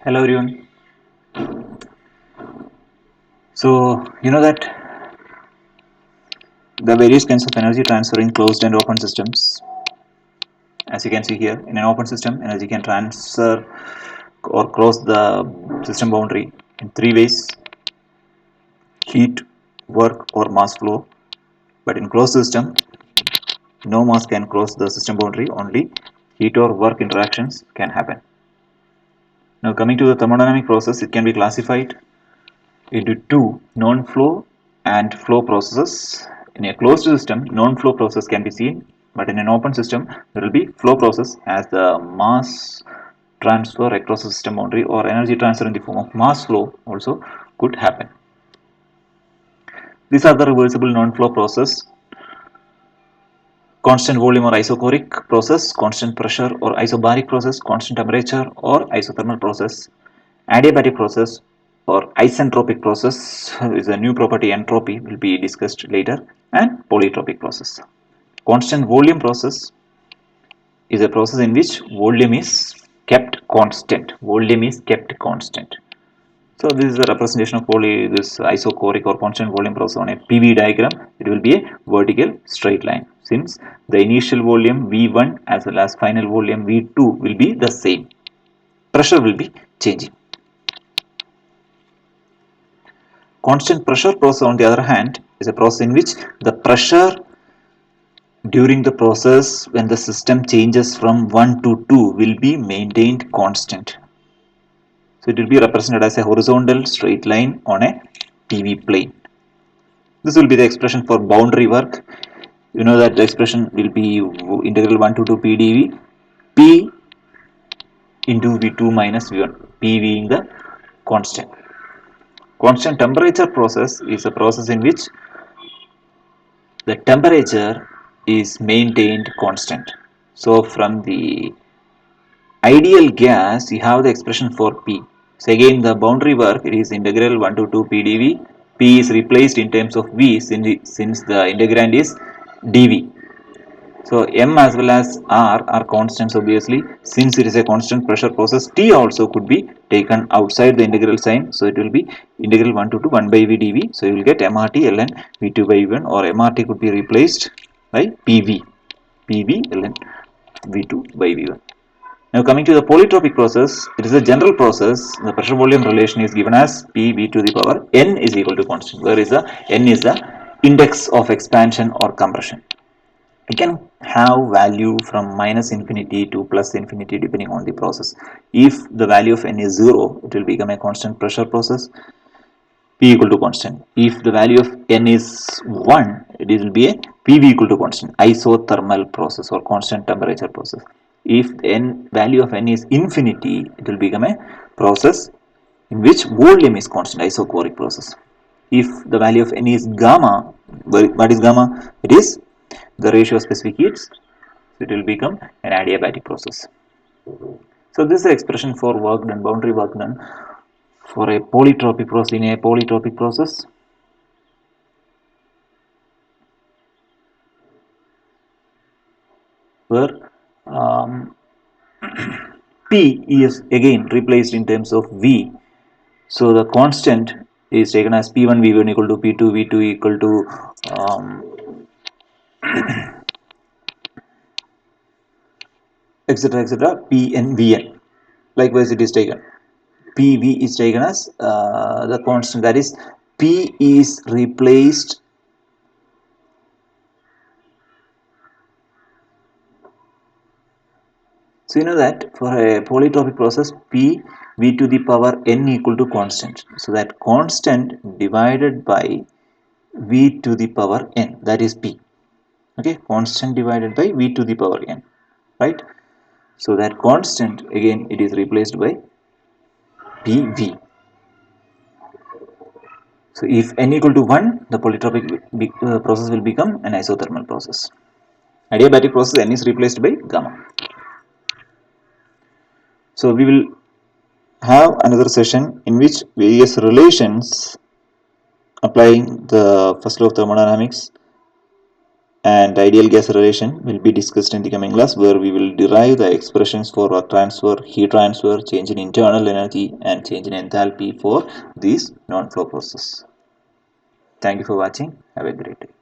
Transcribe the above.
Hello everyone. So you know that the various kinds of energy transfer in closed and open systems. As you can see here, in an open system, energy can transfer or cross the system boundary in three ways: heat, work, or mass flow. But in closed system, no mass can cross the system boundary. Only heat or work interactions can happen. Now coming to the thermodynamic process, it can be classified into two: non-flow and flow processes. In a closed system, non-flow process can be seen, but in an open system, there will be flow process as the mass transfer across the system boundary or energy transfer in the form of mass flow also could happen. These are the reversible non-flow process: constant volume or isochoric process, constant pressure or isobaric process, constant temperature or isothermal process, adiabatic process or isentropic process is a new property. Entropy will be discussed later, and polytropic process. Constant volume process is a process in which volume is kept constant. Volume is kept constant. So this is a representation of this isochoric or constant volume process on a PV diagram. It will be a vertical straight line, since the initial volume V1 as well as final volume V2 will be the same. Pressure will be changing. Constant pressure process, on the other hand, is a process in which the pressure during the process when the system changes from 1 to 2 will be maintained constant. So it will be represented as a horizontal straight line on a PV plane. This will be the expression for boundary work. You know that the expression will be integral 1 to 2 P dV, P into V2 minus V1, P being the constant. Constant temperature process is a process in which the temperature is maintained constant. So from the ideal gas, you have the expression for P. So again, the boundary work, it is integral 1 to 2 P dV. P is replaced in terms of V since the integrand is dV. So M as well as R are constants obviously. Since it is a constant pressure process, T also could be taken outside the integral sign. So it will be integral 1 to 2 1 by V dV. So you will get MRT ln V2 by V1, or MRT could be replaced by PV. PV ln V2 by V1. Now coming to the polytropic process, it is a general process. The pressure volume relation is given as PV to the power N is equal to constant, where is the N is the index of expansion or compression. We can have value from minus infinity to plus infinity depending on the process. If the value of N is 0, it will become a constant pressure process, P equal to constant. If the value of N is 1, it will be a PV equal to constant, isothermal process or constant temperature process. If N value of N is infinity, it will become a process in which volume is constant, isochoric process. If the value of N is gamma, what is gamma? It is the ratio of specific heats. It will become an adiabatic process. So this is the expression for work done, boundary work done for a polytropic process. In a polytropic process, where P is again replaced in terms of V. So the constant is taken as P1 V1 equal to P2 V2 equal to etc etc P and Vn. Likewise, it is taken. PV is taken as the constant, that is P is replaced. So you know that for a polytropic process, P V to the power N equal to constant. So that constant divided by V to the power N, that is P. Okay, constant divided by V to the power N, right? So that constant again it is replaced by PV. So if N equal to 1, the polytropic process will become an isothermal process. Adiabatic process, N is replaced by gamma. So we will have another session in which various relations applying the first law of thermodynamics And ideal gas relation will be discussed in the coming class, where we will derive the expressions for work transfer, heat transfer, change in internal energy, and change in enthalpy for these non-flow processes. Thank you for watching. Have a great day.